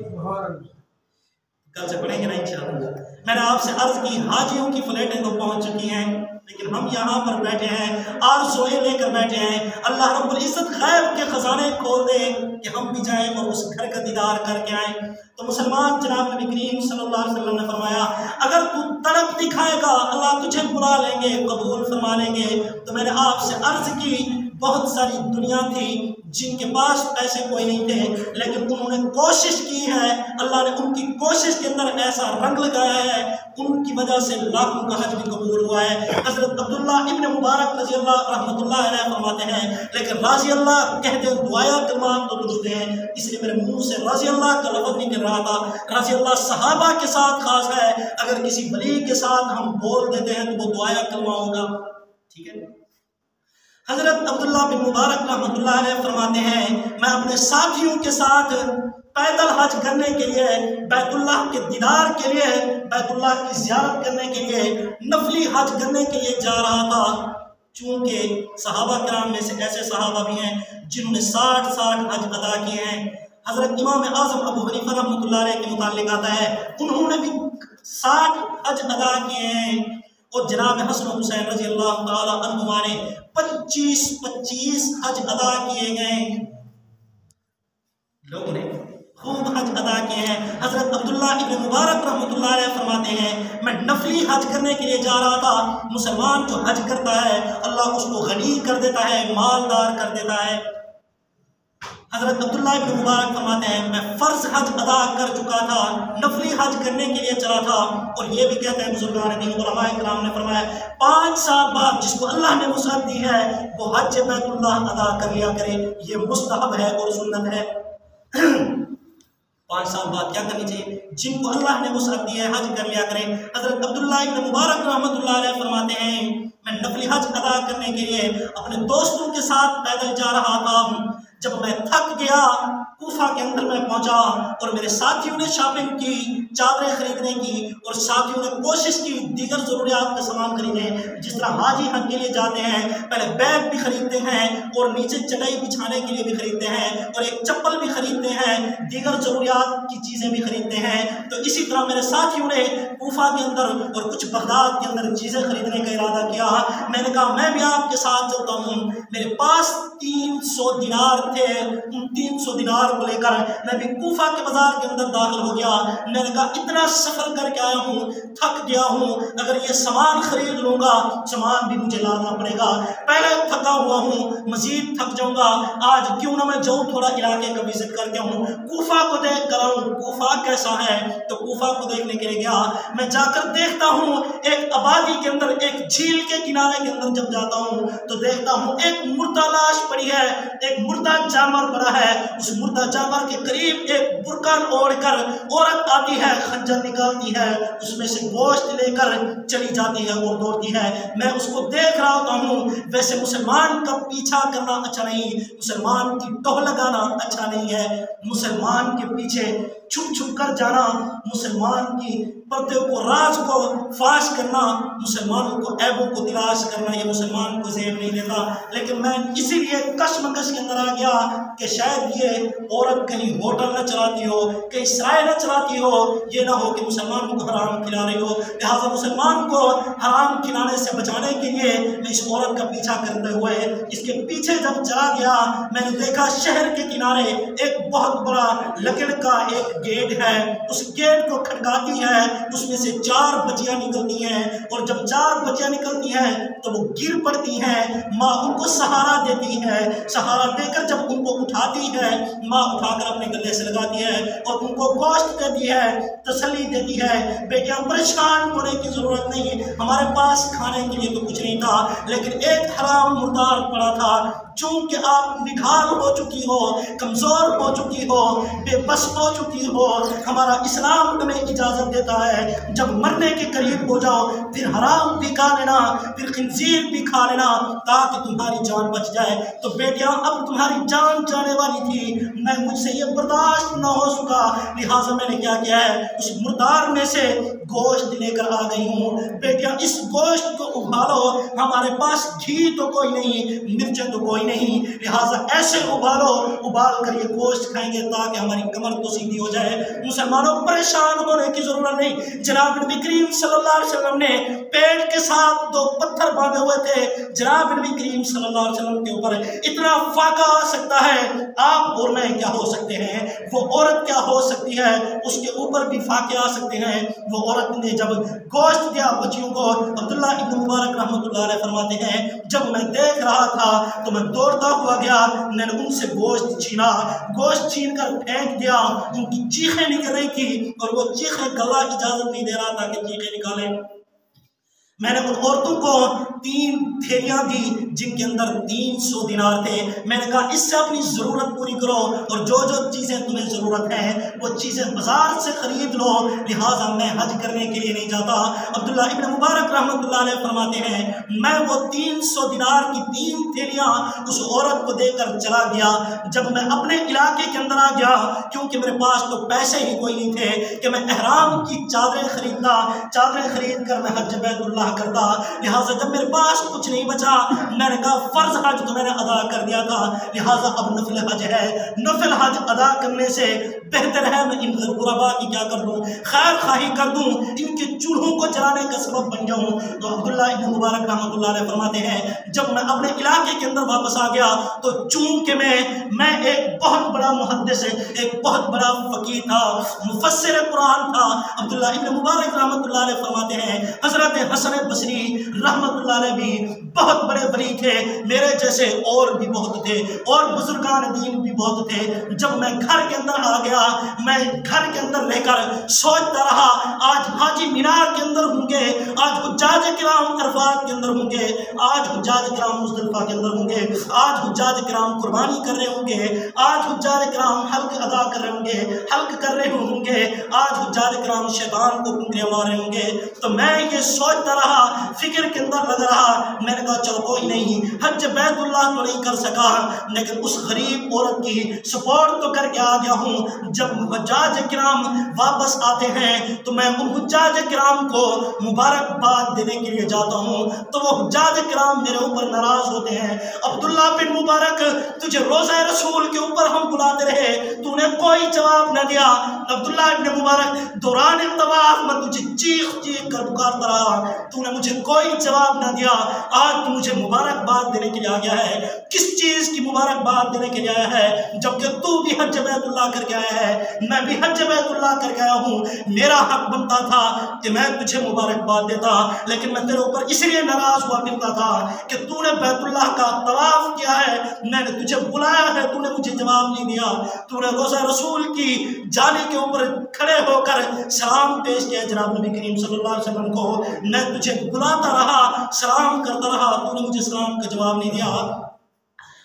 کل سے پڑھیں گے نا انشاءاللہ. میں نے آپ سے عرض کی حاجیوں کی فلیٹیں تو پہنچ چکی ہیں لیکن ہم یہاں پر بیٹھے ہیں، آرزوئیں لے کر بیٹھے ہیں. اللہ رب العزت غیب کے خزانے کھول دے کہ ہم بھی جائیں اور اس گھر کا دیدار کر کے آئیں. تو مسلمان جناب نبی کریم صلی اللہ علیہ وسلم نے فرمایا اگر تو طلب دکھائے گا اللہ تجھے بلا لیں گے، قبول فرما لیں گے. تو میں نے آپ سے عرض کی بہت ساری دنیا تھی، جن کے پاس پیسے کوئی نہیں تھے لیکن انہوں نے کوشش کی ہے، اللہ نے ان کی کوشش کے اندر ایسا رنگ لگایا ہے، ان کی وجہ سے لاکھوں کا حج بھی قبول ہوا ہے۔ حضرت عبداللہ ابن مبارک رضی اللہ رحمۃ اللہ علیہ فرماتے ہیں لیکن رضی اللہ کہتے ہیں دعایا کلمات تو درست ہیں، اس لیے میرے منہ سے رضی اللہ کا لفظ نہیں کر رہا تھا۔ رضی اللہ صحابہ کے ساتھ خاص ہے، اگر کسی ولی کے ساتھ ہم بول دیتے ہیں تو وہ دعایا کلمہ ہوگا، ٹھیک ہے۔ حضرت عبداللہ بن مبارک رحمۃ اللہ علیہ فرماتے ہیں میں اپنے ساتھیوں کے ساتھ پیدل حج کرنے کے لیے، بیت اللہ کے دیدار کے لیے، بیت اللہ کی زیارت کرنے کے لیے، نفلی حج کرنے کے لیے جا رہا تھا۔ چونکہ صحابہ کرام میں سے ایسے صحابہ بھی ہیں جنہوں نے 60 حج ادا کیے ہیں۔ حضرت امام اعظم ابو حنیفہ رحمۃ اللہ علیہ کے متعلق آتا ہے انہوں نے بھی 60 حج ادا کیے ہیں، اور جناب حسن و حسین رضی اللہ تعالی عنہما نے 25 حج ادا کیے گئے، لوگوں نے خوب حج ادا کیے ہیں۔ حضرت عبداللہ ابن مبارک رحمۃ اللہ علیہ فرماتے ہیں میں نفلی حج کرنے کے لیے جا رہا تھا۔ مسلمان جو حج کرتا ہے اللہ اس کو غنی کر دیتا ہے، مالدار کر دیتا ہے۔ حضرت عبداللہ ابن مبارک فرماتے ہیں میں فرض حج ادا کر چکا تھا، نفلی حج کرنے کے لیے چلا تھا، اور یہ بھی کہتے ہیں بزرگان دین علماء کرام نے فرمایا 5 سال بعد جس کو اللہ نے وسعت دی ہے وہ حج بیت اللہ ادا کر لیا کرے، یہ مستحب ہے اور سنت ہے۔ 5 سال بعد کیا کرنی چاہیے؟ جن کو اللہ نے وسعت دی ہے حج کر لیا کریں۔ حضرت عبداللہ ابن مبارک رحمۃ اللہ علیہ فرماتے ہیں میں نفلی حج ادا کرنے کے لیے اپنے دوستوں کے ساتھ پیدل جا رہا تھا، جب میں تھک گیا کوفہ کے اندر میں پہنچا اور میرے ساتھیوں نے شاپنگ کی، چادریں خریدنے کی، اور ساتھیوں نے کوشش کی دیگر ضروریات کے سامان خریدیں، جس طرح حاجی حج کے لیے جاتے ہیں پہلے بیگ بھی خریدتے ہیں اور نیچے چٹائی بچھانے کے لیے بھی خریدتے ہیں اور ایک چپل بھی خریدتے ہیں، دیگر ضروریات کی چیزیں بھی خریدتے ہیں۔ تو اسی طرح میرے ساتھیوں نے کوفہ کے اندر اور کچھ بغداد کے اندر چیزیں خریدنے کا ارادہ کیا۔ میں نے کہا میں بھی آپ کے ساتھ چلتا ہوں۔ میرے پاس 300 دینار تھے، ان 300 دینار کو لے کر میں بھی کوفہ کے بازار کے اندر داخل ہو گیا۔ میں نے کہا اتنا سفر کر کے آیا ہوں، تھک گیا ہوں، اگر یہ سامان خرید لوں گا سامان بھی مجھے لانا پڑے گا، پہلے تھکا ہوا ہوں مزید تھک جاؤں گا، آج کیوں نہ میں جاؤں تھوڑا علاقے کا وزٹ کر کے ہوں، کوفہ کو دیکھ کر آؤں کوفہ کیسا ہے۔ تو کوفہ کو دیکھنے کے لیے گیا، میں جا کر دیکھتا ہوں ایک آبادی کے اندر، ایک جھیل کے کنارے کے اندر جب جاتا ہوں تو دیکھتا ہوں ایک مردہ لاش پڑی ہے، ایک مردہ جانور پڑا ہے، اس مردہ جانور کے قریب ایک برقع اوڑھ کر عورت آتی ہے، خنجر نکالتی ہے، اس میں سے گوشت لے کر چلی جاتی ہے اور دوڑتی ہے۔ میں اس کو دیکھ رہا ہوتا ہوں۔ ویسے مسلمان کا پیچھا کرنا اچھا نہیں، مسلمان کی ٹوہ لگانا اچھا نہیں ہے، مسلمان کے پیچھے چھپ چھپ کر جانا، مسلمان کی پردے کو، راز کو فاش کرنا، مسلمانوں کو عیبوں کو تلاش کرنا، یہ مسلمان کو زیب نہیں دیتا۔ لیکن میں اسی لیے کشمکش کے اندر آ گیا کہ شاید یہ عورت کہیں ہوٹل نہ چلاتی ہو، کہیں سرائے نہ چلاتی ہو، یہ نہ ہو کہ مسلمانوں کو حرام کھلا رہی ہو، لہٰذا مسلمان کو حرام کھلانے سے بچانے کے لیے میں اس عورت کا پیچھا کرتے ہوئے اس کے پیچھے جب چلا گیا، میں نے دیکھا شہر کے کنارے ایک بہت بڑا لکڑ کا ایک گیٹ ہے، اس گیٹ کو کھٹکاتی ہے، اس میں سے 4 بچیاں نکلتی ہیں، اور جب 4 بچیاں نکلتی ہیں تو وہ گر پڑتی ہیں، ماں ان کو سہارا دیتی ہے، سہارا دے کر جب ان کو اٹھاتی ہے، ماں اٹھا کر اپنے گلے سے لگاتی ہے اور ان کو گوشت دیتی ہے، تسلی دیتی ہے۔ بیٹیاں پریشان ہونے کی ضرورت نہیں، ہمارے پاس کھانے کے لیے تو کچھ نہیں تھا، لیکن ایک حرام مردار پڑا تھا، چونکہ آپ نڈھال ہو چکی ہو، کمزور ہو چکی ہو، بے بس ہو چکی ہو، ہمارا اسلام تمہیں اجازت دیتا ہے جب مرنے کے قریب ہو جاؤ پھر حرام بھی کھا لینا، پھر خنزیر بھی کھا لینا تاکہ تمہاری جان بچ جائے۔ تو بیٹیاں اب تمہاری جان جانے والی تھی، میں مجھ سے یہ برداشت نہ ہو سکا، لہٰذا میں نے کیا کیا ہے اس مردار میں سے گوشت لے کر آ گئی ہوں۔ بیٹیاں اس گوشت کو ابالو، ہمارے پاس گھی تو کوئی نہیں، مرچیں تو کوئی نہیں، لہٰذا ایسے ابالو، ابال کر یہ گوشت کھائیں گے تاکہ ہماری کمر تو سیدھی ہو جائے۔ مسلمانوں پریشان ہونے کی ضرورت نہیں، جناب نبی کریم صلی اللہ علیہ وسلم نے پیٹ کے ساتھ 2 پتھر باندھے ہوئے تھے، جناب نبی کریم صلی اللہ علیہ وسلم کے اوپر اتنا فاقہ آ سکتا ہے، آپ اور میں کیا ہو سکتے ہیں، وہ عورت کیا ہو سکتی ہے، اس کے اوپر بھی فاقے آ سکتے ہیں۔ وہ عورت نے جب گوشت دیا بچیوں کو، عبداللہ ابن مبارک رحمۃ اللہ علیہ فرماتے ہیں جب میں دیکھ رہا تھا تو میں دوڑتا ہوا گیا، میں نے ان سے گوشت چھینا، گوشت چھین کر پھینک دیا۔ ان کی چیخیں نکل رہی تھی اور وہ چیخیں گلا اجازت نہیں دے رہا تھا کہ چیخیں نکالیں۔ میں نے ان عورتوں کو 3 تھیلیاں دی جن کے اندر 300 دینار تھے۔ میں نے کہا اس سے اپنی ضرورت پوری کرو اور جو جو چیزیں تمہیں ضرورت ہے وہ چیزیں بازار سے خرید لو، لہٰذا میں حج کرنے کے لیے نہیں جاتا۔ عبداللہ ابن مبارک رحمۃ اللہ علیہ فرماتے ہیں میں وہ 300 دینار کی 3 تھیلیاں اس عورت کو دے کر چلا گیا۔ جب میں اپنے علاقے کے اندر آ گیا، کیونکہ میرے پاس تو پیسے ہی کوئی نہیں تھے کہ میں احرام کی چادریں خریدتا، چادریں خرید کر میں حج بیت اللہ کرتا، لہٰذا جب میرے پاس کچھ نہیں بچا میں نے کہا فرض حج تو میں نے ادا کر دیا تھا، لہٰذا اب نفل حج ہے، نفل حج ادا کرنے سے بہتر ہے میں ان غربا کی کیا کر دوں، خیر خواہی کر دوں، ان کے چولہوں کو جلانے کا سبب بن جاؤں۔ تو عبداللہ ابن مبارک رحمۃ اللہ علیہ فرماتے ہیں جب میں اپنے علاقے کے اندر واپس آ گیا تو چونکہ میں ایک بہت بڑا محدث، ایک بہت بڑا فقیہ تھا، مفسر قرآن تھا، عبداللہ ابن مبارک رحمۃ اللہ علیہ فرماتے ہیں حضرت حسن بصری رحمۃ اللہ علیہ بھی بہت بڑے ولی تھے، میرے جیسے اور بھی بہت تھے اور بزرگان دین بھی بہت تھے۔ جب میں گھر کے اندر آ گیا میں گھر کے اندر رہ کر سوچتا رہا آج حاجی مینار کے اندر ہوں گے، آج حجاج کرام عرفات کے اندر ہوں گے، آج حجاج کرام مزدلفہ کے اندر ہوں گے، آج حجاج کرام قربانی کر رہے ہوں گے، آج حجاج کرام حلق ادا کر رہے ہوں گے، حلق کر رہے ہوں گے، آج حجاج کرام شیطان کو کنکریاں مار رہے ہوں گے۔ تو میں یہ سوچتا رہا، فکر کے اندر لگ رہا، میں نے کہا چلو کوئی نہیں، حج بیت اللہ تو نہیں کر سکا لیکن اس غریب عورت کی سپورٹ تو کر کے آ گیا ہوں۔ جب حجاج کرام واپس آتے ہیں تو میں ان حجاج کرام کو مبارکباد دینے کے لیے جاتا ہوں تو وہ حجاج کرام میرے اوپر ناراض ہوتے ہیں۔ عبداللہ بن مبارک تجھے روزہ رسول کے اوپر ہم بلاتے رہے تو نے کوئی جواب نہ دیا۔ عبداللہ بن مبارک دوران طواف میں تجھے چیخ چیخ کر پکارتا رہا، تو نے مجھے کوئی جواب نہ دیا، آج تو مجھے مبارکباد دینے کے لیے آ گیا ہے۔ کس چیز کی مبارکباد دینے کے لیے آیا ہے؟ جبکہ تو بھی حج بیت اللہ کر کے آیا ہے، میں بھی حج بیت اللہ کر کے آیا ہوں، میرا حق بنتا تھا کہ میں تجھے مبارکباد دیتا، لیکن میں تیرے اوپر اس لیے ناراض ہوا کرتا تھا کہ تو نے بیت اللہ کا طواف کیا ہے، میں نے تجھے بلایا ہے تو نے مجھے جواب نہیں دیا، تو نے روزہ رسول کی جالی کے اوپر کھڑے ہو کر سلام پیش کیا جناب نبی کریم صلی اللہ علیہ وسلم کو، میں تجھے بلاتا رہا، سلام کرتا رہا، تو نے مجھے سلام کا جواب نہیں دیا۔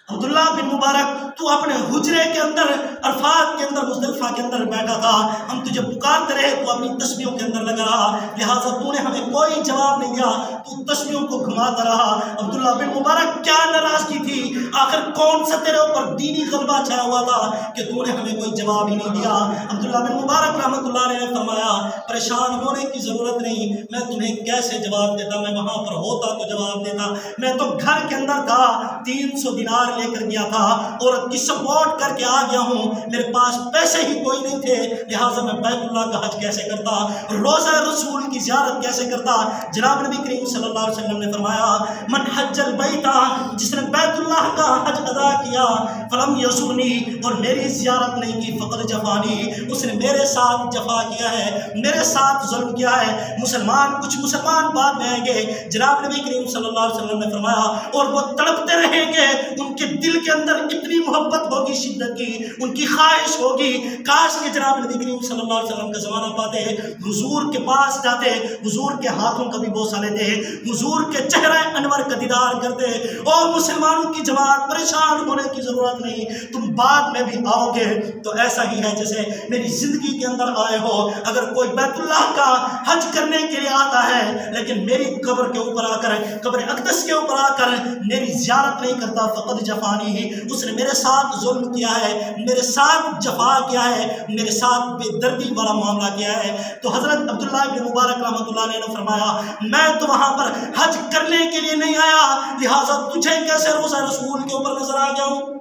عبداللہ بن مبارک تو اپنے حجرے کے اندر عرفات کے اندر مزدلفہ کے اندر بیٹھا تھا، ہم تجھے پکارتے رہے تو اپنی تسبیحوں کے اندر لگا رہا، لہٰذا تو نے ہمیں کوئی جواب نہیں دیا، تو تسبیحوں کو گھماتا رہا۔ عبداللہ بن مبارک کیا ناراضگی تھی؟ آخر کون سا تیرے اوپر دینی غلبہ چھایا ہوا تھا کہ تو نے ہمیں کوئی جواب ہی نہیں دیا؟ عبداللہ بن مبارک رحمۃ اللہ علیہ نے فرمایا پریشان ہونے کی ضرورت نہیں، میں تمہیں کیسے جواب دیتا، میں وہاں پر ہوتا تو جواب دیتا، میں تو گھر کے اندر تھا، 300 دینار لے کر گیا تھا، عورت کی سپورٹ کر کے آ گیا ہوں، میرے پاس پیسے ہی کوئی نہیں تھے، لہٰذا میں بیت اللہ کا حج کیسے کرتا، روزہ رسول کی زیارت کیسے کرتا؟ جناب نبی کریم صلی اللہ علیہ وسلم نے فرمایا من حج البیت، جس نے بیت اللہ کا حج ادا کیا، فلم یزورنی، اور میری زیارت نہیں کی، فقد جفانی، اس نے میرے ساتھ جفا کیا ہے، میرے ساتھ ظلم کیا ہے۔ کچھ مسلمان بعد میں آئیں گے، جناب نبی کریم صلی اللہ علیہ وسلم نے فرمایا، اور وہ تڑپتے رہیں گے، ان کے دل کے اندر اتنی محبت ہوگی شدت کی، ان کی خواہش ہوگی کاش کہ جناب نبی کریم صلی اللہ علیہ وسلم کا زمانہ پاتے، حضور کے پاس جاتے، حضور کے ہاتھوں کا بھی بوسہ لیتے، حضور کے چہرہ انور کا دیدار کرتے۔ اور مسلمانوں کی جماعت پریشان ہونے کی ضرورت نہیں، تم بعد میں بھی آؤ گے تو ایسا ہی ہے جیسے میری زندگی کے اندر آئے ہو۔ اگر کوئی بیت اللہ کا حج کرنے کے لیے آتا ہے لیکن میری قبر کے اوپر آ کر، قبر اقدس کے اوپر آ کر میری زیارت نہیں کرتا، فقد جفانی ہی، اس نے میرے ساتھ ظلم کیا ہے، میرے ساتھ جفا کیا ہے، میرے ساتھ بے دردی والا معاملہ کیا ہے۔ تو حضرت عبداللہ بن مبارک رحمۃ اللہ علیہ نے فرمایا میں تو وہاں پر حج کرنے کے لیے نہیں آیا، لہٰذا تجھے کیسے روزہ رسول کے اوپر نظر آ گیا ہوں؟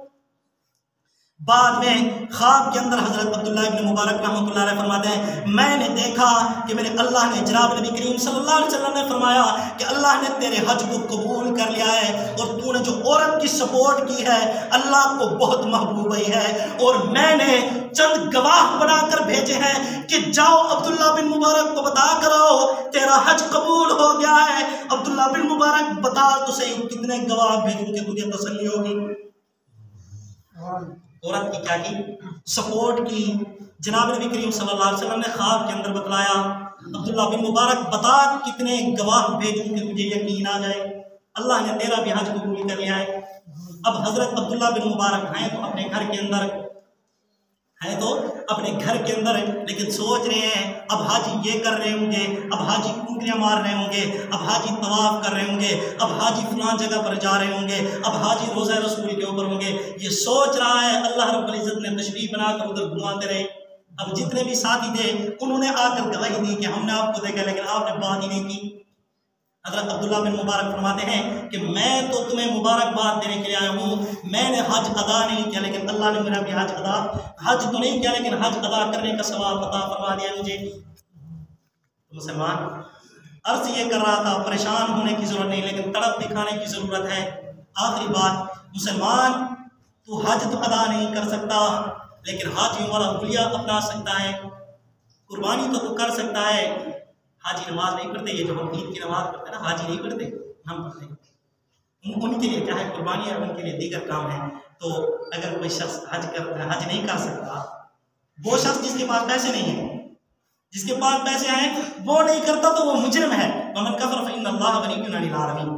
بعد میں خواب کے اندر حضرت عبداللہ ابن مبارک رحمۃ اللہ علیہ فرماتے ہیں میں نے دیکھا کہ میرے اللہ نے، جناب نبی کریم صلی اللہ علیہ وسلم نے فرمایا کہ اللہ نے تیرے حج کو قبول کر لیا ہے، اور تو نے جو عورت کی سپورٹ کی ہے اللہ کو بہت محبوب ہے، اور میں نے چند گواہ بنا کر بھیجے ہیں کہ جاؤ عبداللہ بن مبارک کو بتا کر آؤ تیرا تیرا حج قبول ہو گیا ہے۔ عبداللہ بن مبارک بتا تو صحیح کتنے گواہ بھیجوں کہ تجھے تسلی ہوگی۔ عورت کی کیا کی؟ سپورٹ کی۔ جناب نبی کریم صلی اللہ علیہ وسلم نے خواب کے اندر بتلایا عبداللہ بن مبارک بتا کتنے گواہ بھیجوں کہ تجھے یقین آ جائے، اللہ نے تیرا بھی حج قبول کر لیا ہے۔ اب حضرت عبداللہ بن مبارک ہیں تو اپنے گھر کے اندر لیکن سوچ رہے ہیں اب حاجی یہ کر رہے ہوں گے، اب حاجی کنکریاں مار رہے ہوں گے، اب حاجی طواف کر رہے ہوں گے، اب حاجی فلان جگہ پر جا رہے ہوں گے، اب حاجی روزہ رسول کے اوپر ہوں گے، یہ سوچ رہا ہے۔ اللہ رب العزت نے تشریف بنا کر ادھر گھماتے رہے۔ اب جتنے بھی ساتھی تھے انہوں نے آ کر گواہی دی کہ ہم نے آپ کو دیکھا لیکن آپ نے بات ہی نہیں کی۔ حضرت عبداللہ بن مبارک فرماتے ہیں کہ میں تو تمہیں مبارکباد دینے کے لیے آیا ہوں، میں نے حج ادا نہیں کیا لیکن اللہ نے میرا بھی حج تو نہیں کیا لیکن حج ادا کرنے کا ثواب عطا فرما دیا مجھے۔ مسلمان عرض یہ کر رہا تھا پریشان ہونے کی ضرورت نہیں لیکن تڑپ دکھانے کی ضرورت ہے۔ آخری بات، مسلمان تو حج تو ادا نہیں کر سکتا لیکن حاجیوں والا حلیہ اپنا سکتا ہے، قربانی تو کر سکتا ہے۔ حاجی نماز نہیں پڑھتے، یہ جو ہم عید کی نماز پڑھتے ہیں نا، حاجی نہیں پڑھتے، ہم پڑھتے ہیں۔ ان کے لیے کیا ہے قربانی ہے، ان کے لیے دیگر کام ہے۔ تو اگر کوئی شخص حج نہیں کر سکتا، وہ شخص جس کے پاس پیسے نہیں ہیں، جس کے پاس پیسے ہیں وہ نہیں کرتا تو وہ مجرم ہے۔ وَمَنْ كَفَرَ فَإِنَّ اللَّهَ غَنِيٌّ عَنِ الْعَالَمِينَ۔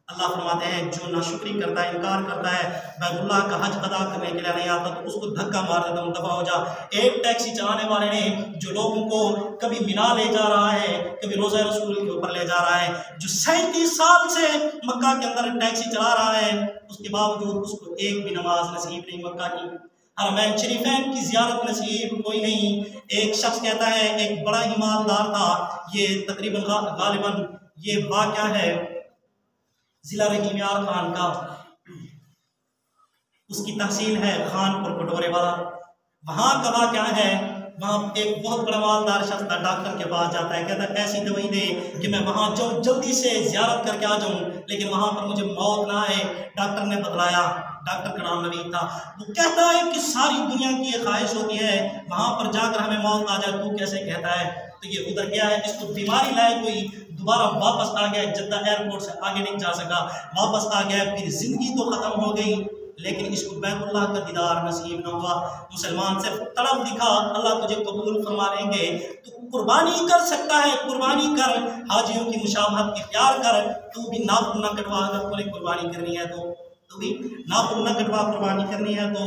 اللہ فرماتے ہیں جو ناشکری کرتا ہے، انکار کرتا ہے، بیت اللہ کا حج ادا کرنے کے لیے نہیں آتا تو اس کو دھکا مار دیتا ہوں، دفع ہو جا۔ ایک ٹیکسی چلانے والے نے جو لوگوں کو کبھی مینا لے جا رہا ہے، کبھی روزہ رسول کے اوپر لے جا رہا ہے، جو 37 سال سے مکہ کے اندر ٹیکسی چلا رہا ہے، اس کے باوجود اس کو ایک بھی نماز نصیب نہیں مکہ کی، حرمین شریفین کی زیارت نصیب کوئی نہیں۔ ایک شخص کہتا ہے ایک بڑا ہی مالدار تھا، یہ تقریباً غالباً یہ واقعہ ہے ضلع رحیم یار خان کا، اس کی تحصیل ہے خان پور پٹورے والا، وہاں کا واقعہ ہے۔ وہاں ایک بہت بڑا مالدار شخص تھا، ڈاکٹر کے پاس جاتا ہے، کہتا ہے ایسی دوائی دے کہ میں وہاں جاؤں جلدی سے زیارت کر کے آ جاؤں لیکن وہاں پر مجھے موت نہ آئے۔ ڈاکٹر نے بتلایا، ڈاکٹر کا نام نوید تھا، وہ کہتا ہے کہ ساری دنیا کی یہ خواہش ہوتی ہے وہاں پر جا کر ہمیں موت آ جائے، تو کیسے کہتا ہے؟ تو یہ ادھر گیا ہے، اس کو بیماری لائے کوئی، دوبارہ واپس آ گیا، جدہ ایئرپورٹ سے آگے نہیں جا سکا، واپس آ گیا، پھر زندگی تو ختم ہو گئی لیکن اس کو بیت اللہ کا دیدار نصیب نہ ہوا۔ مسلمان صرف تڑپ دکھا، اللہ تجھے قبول فرما لیں گے۔ تو قربانی کر سکتا ہے، قربانی کر، حاجیوں کی مشابہت اختیار کر، تو بھی ناخن نہ کٹوا، اگر تمہیں قربانی کرنی ہے تو بھی ناخن نہ کٹوا، قربانی کرنی ہے تو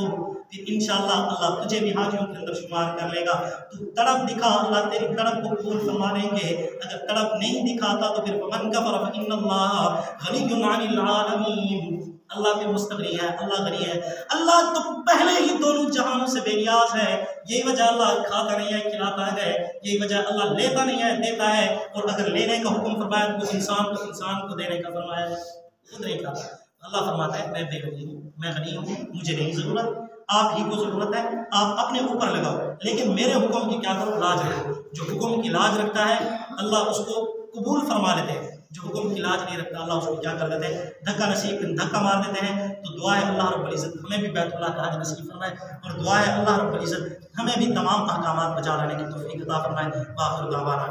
پھر انشاءاللہ اللہ تجھے بھی حاجیوں کے اندر شمار کر لے گا۔ تو تڑپ دکھا، اللہ تیری تڑپ کو قبول فرما لیں گے۔ اگر تڑپ نہیں دکھاتا تو پھر فَمَنْ كَفَرَ فَإِنَّ اللَّهَ غَنِيٌّ عَنِ الْعَالَمِينَ۔ اللہ پہ مستغنی ہے، اللہ غنی ہے، اللہ تو پہلے ہی دونوں جہانوں سے بے نیاز ہے۔ یہی وجہ اللہ کھاتا نہیں ہے، کھلاتا ہے، یہی وجہ اللہ لیتا نہیں ہے، دیتا ہے، اور اگر لینے کا حکم فرمایا تو انسان کو دینے کا فرمایا ہے، خود نہیں کھاتا۔ اللہ فرماتا ہے میں بے غنی ہوں، میں غنی ہوں، مجھے نہیں ضرورت، آپ ہی کو ضرورت ہے، آپ اپنے اوپر لگاؤ لیکن میرے حکم کی کیا کرو، لاج رکھو۔ جو حکم کی لاج رکھتا ہے اللہ اس کو قبول فرما لیتے ہیں، جو حکم کی لاج نہیں رکھتا اللہ اس کو کیا کر دیتے ہیں، دھکا مار دیتے ہیں۔ تو دعا ہے اللہ رب العزت ہمیں بھی بیت اللہ کا حج نصیب فرمائے، اور دعا ہے اللہ رب العزت ہمیں بھی تمام احکامات بجا لانے کی توفیق عطا فرمائے۔ وآخر دعوانا